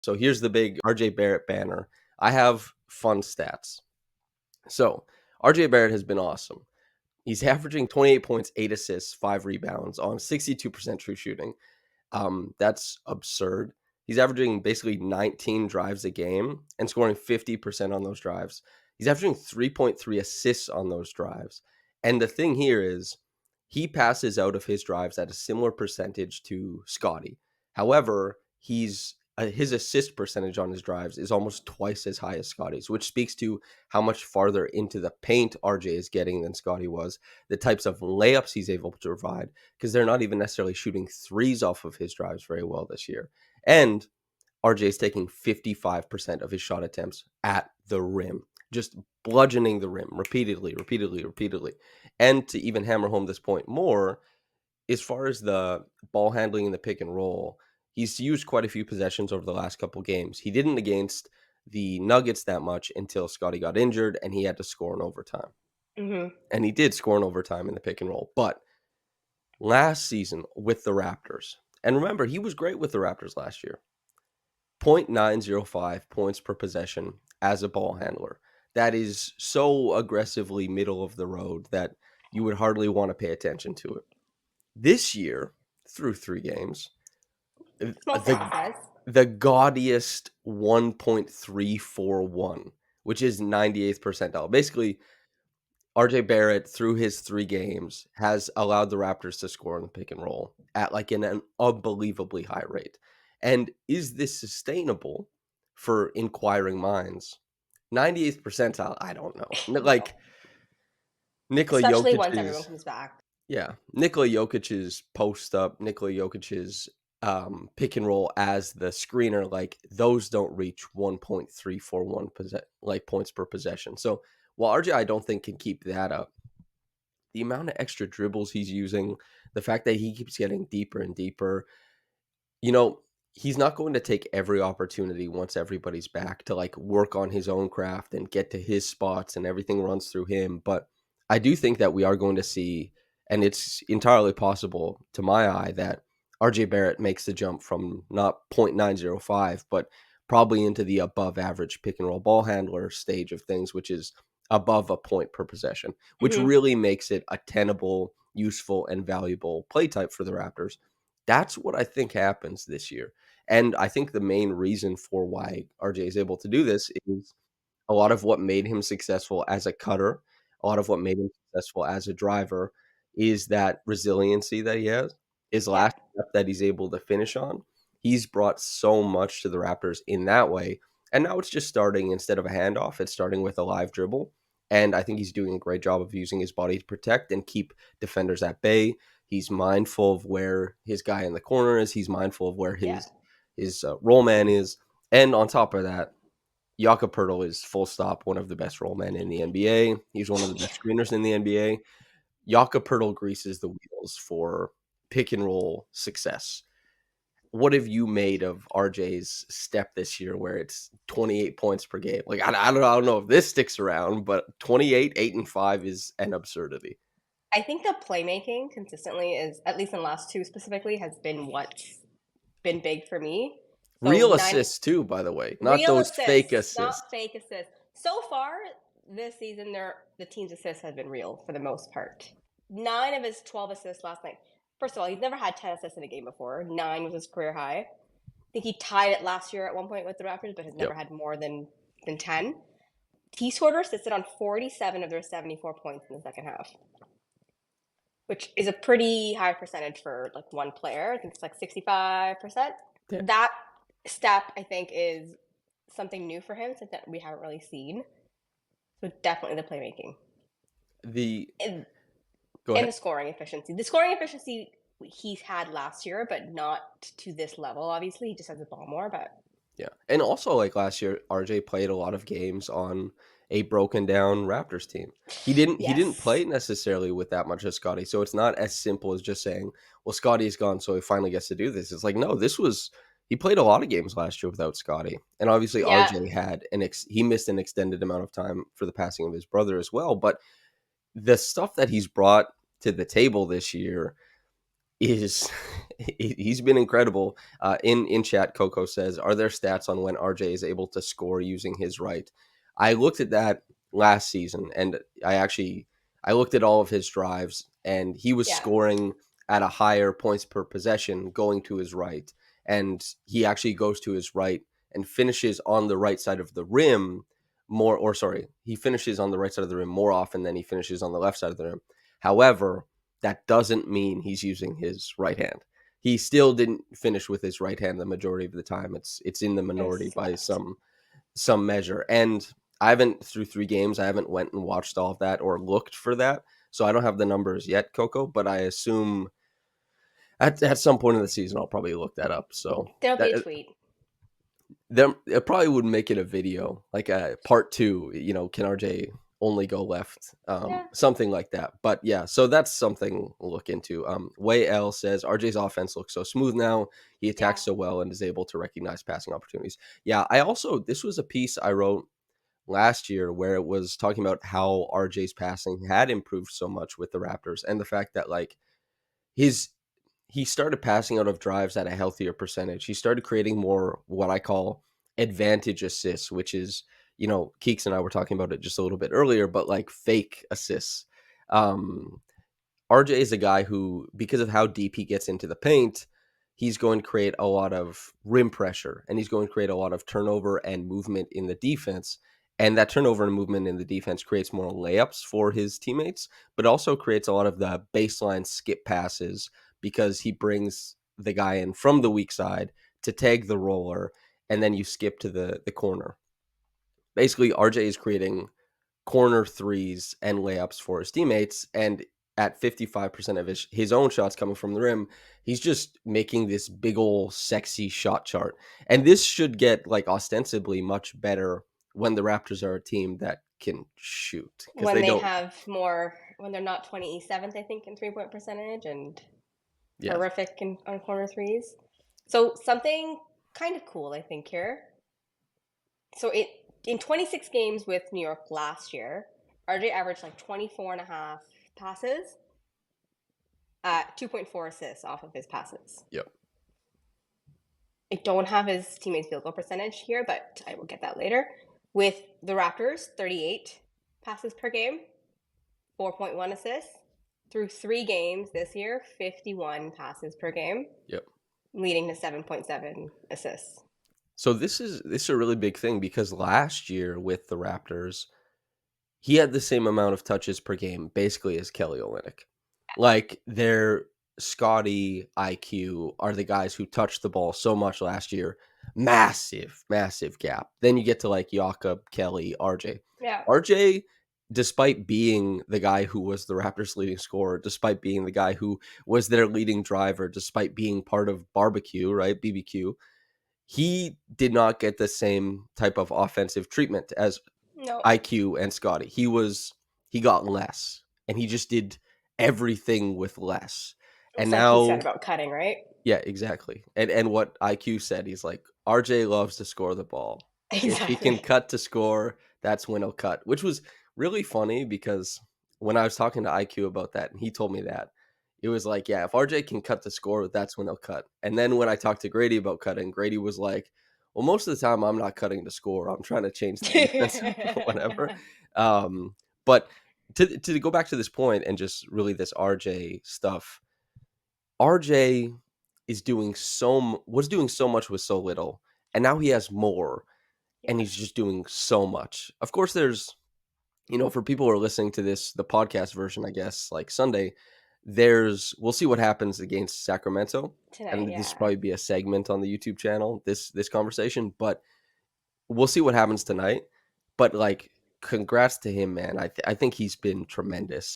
So here's the big RJ Barrett banner. I have fun stats. So RJ Barrett has been awesome. He's averaging 28 points, 8 assists, 5 rebounds on 62% true shooting. That's absurd. He's averaging basically 19 drives a game and scoring 50% on those drives. He's averaging 3.3 assists on those drives. And the thing here is he passes out of his drives at a similar percentage to Scotty. However, his assist percentage on his drives is almost twice as high as Scotty's, which speaks to how much farther into the paint RJ is getting than Scotty was, the types of layups he's able to provide, because they're not even necessarily shooting threes off of his drives very well this year. And RJ is taking 55% of his shot attempts at the rim, just bludgeoning the rim repeatedly, repeatedly, repeatedly. And to even hammer home this point more, as far as the ball handling in the pick and roll, he's used quite a few possessions over the last couple games. He didn't against the Nuggets that much until Scotty got injured and he had to score in overtime. Mm-hmm. And he did score in overtime in the pick and roll. But last season with the Raptors, and remember, he was great with the Raptors last year, 0.905 points per possession as a ball handler. That is so aggressively middle of the road that you would hardly want to pay attention to it. This year, through 3 games, Small sample size. the gaudiest 1.341, which is 98th percentile. Basically, RJ Barrett, through his 3 games, has allowed the Raptors to score on the pick and roll at like an unbelievably high rate. And is this sustainable for inquiring minds? 98th percentile, I don't know. Like Nikola Especially once everyone Jokic's, comes back. yeah, Nikola Jokic's post up, Nikola Jokic's pick and roll as the screener, like those don't reach 1.341 like points per possession. So while RJ I don't think can keep that up, the amount of extra dribbles he's using, the fact that he keeps getting deeper and deeper, you know, he's not going to take every opportunity once everybody's back to like work on his own craft and get to his spots and everything runs through him. But I do think that we are going to see, and it's entirely possible to my eye, that RJ Barrett makes the jump from not 0.905, but probably into the above average pick and roll ball handler stage of things, which is above a point per possession, which Mm-hmm. really makes it a tenable, useful, and valuable play type for the Raptors. That's what I think happens this year. And I think the main reason for why RJ is able to do this is a lot of what made him successful as a cutter, a lot of what made him successful as a driver is that resiliency that he has, his Yeah. last step that he's able to finish on. He's brought so much to the Raptors in that way. And now it's just starting instead of a handoff, it's starting with a live dribble. And I think he's doing a great job of using his body to protect and keep defenders at bay. He's mindful of where his guy in the corner is. He's mindful of where Yeah. his roll man is. And on top of that, Jakob Poeltl is full stop one of the best roll men in the NBA. He's one of the best screeners in the NBA. Jakob Poeltl greases the wheels for pick and roll success. What have you made of RJ's step this year where it's 28 points per game? Like, I don't know if this sticks around, but 28, 8, and 5 is an absurdity. I think the playmaking consistently is, at least in the last 2 specifically, has been what's been big for me. So Real 9 assists, too, by the way, not real those fake assists, not assists. fake assists. So far this season, the team's assists have been real for the most part. 9 of his 12 assists last night. First of all, he's never had 10 assists in a game before. 9 was his career high. I think he tied it last year at one point with the Raptors, but has never had more than 10. He scored or assisted on 47 of their 74 points in the second half, which is a pretty high percentage for like one player. I think it's like 65%. Yeah. That step, I think, is something new for him, something that we haven't really seen. So definitely the playmaking. Go And ahead. the scoring efficiency. The scoring efficiency he's had last year, but not to this level, obviously. He just has the ball more, but Yeah. And also, like last year, RJ played a lot of games on a broken down Raptors team. He didn't yes. play necessarily with that much of Scotty. So it's not as simple as just saying, well, Scotty's gone, so he finally gets to do this. It's like, no, he played a lot of games last year without Scotty. And obviously Yeah. RJ had he missed an extended amount of time for the passing of his brother as well. But the stuff that he's brought to the table this year, is he's been incredible. In chat, Coco says, "Are there stats on when RJ is able to score using his right?" I looked at that last season, and I looked at all of his drives, and he was Yeah, scoring at a higher points per possession going to his right, and he actually goes to his right and finishes on the right side of the rim more, or sorry, he finishes on the right side of the rim more often than he finishes on the left side of the rim. However, that doesn't mean he's using his right hand. He still didn't finish with his right hand the majority of the time. It's in the minority his by left. some measure. And I haven't through 3 games, I haven't went and watched all of that or looked for that. So I don't have the numbers yet, Coco, but I assume at some point in the season I'll probably look that up. So There'll be that a tweet. them it probably would make it a video like a part two, can RJ only go left, Yeah, something like that. But yeah, so that's something we'll look into. Way L says RJ's offense looks so smooth now. He yeah, attacks so well and is able to recognize passing opportunities. Yeah, I also, this was a piece I wrote last year where it was talking about how RJ's passing had improved so much with the Raptors, and the fact that like his he started passing out of drives at a healthier percentage. He started creating more what I call advantage assists, which is, Keeks and I were talking about it just a little bit earlier, but like fake assists. Um, RJ is a guy who, because of how deep he gets into the paint, he's going to create a lot of rim pressure, and he's going to create a lot of turnover and movement in the defense. And that turnover and movement in the defense creates more layups for his teammates, but also creates a lot of the baseline skip passes because he brings the guy in from the weak side to tag the roller, and then you skip to the corner. Basically, RJ is creating corner threes and layups for his teammates. And at 55% of his own shots coming from the rim, he's just making this big old sexy shot chart. And this should get like ostensibly much better when the Raptors are a team that can shoot, because when they they don't. have more, when they're not 27th, I think, in 3-point percentage and Yeah. horrific on corner threes. So something kind of cool, I think here. So in 26 games with New York last year, RJ averaged like 24 and a half passes, 2.4 assists off of his passes. Yep. I don't have his teammates' field goal percentage here, but I will get that later. With the Raptors, 38 passes per game, 4.1 assists. Through 3 games this year, 51 passes per game, Yep. leading to 7.7 assists. So this is a really big thing, because last year with the Raptors, he had the same amount of touches per game basically as Kelly Olynyk. Like, their Scotty, IQ are the guys who touched the ball so much last year. Massive, massive gap. Then you get to like Jakob, Kelly, RJ. Yeah. RJ, despite being the guy who was the Raptors' leading scorer, despite being the guy who was their leading driver, despite being part of barbecue, right? BBQ, he did not get the same type of offensive treatment as No. IQ and Scotty. He got less, and he just did everything with less. And It's like he said now, about cutting, right? yeah, exactly. And what IQ said, he's like, RJ loves to score the ball. If he can Exactly. cut to score, that's when he'll cut, which was really funny, because when I was talking to IQ about that, and he told me that, it was like, yeah, if RJ can cut to score, that's when he'll cut. And then when I talked to Grady about cutting, Grady was like, well, most of the time I'm not cutting to score. I'm trying to change the defense, whatever. Um, but to go back to this point and just really this RJ stuff, RJ was doing so much with so little, and now he has more, and he's Yes. just doing so much. Of course, there's, for people who are listening to this, the podcast version, I guess, like Sunday, we'll see what happens against Sacramento, Tonight, and this will yeah. probably be a segment on the YouTube channel, this conversation, but we'll see what happens tonight. But like, congrats to him, man. I think he's been tremendous.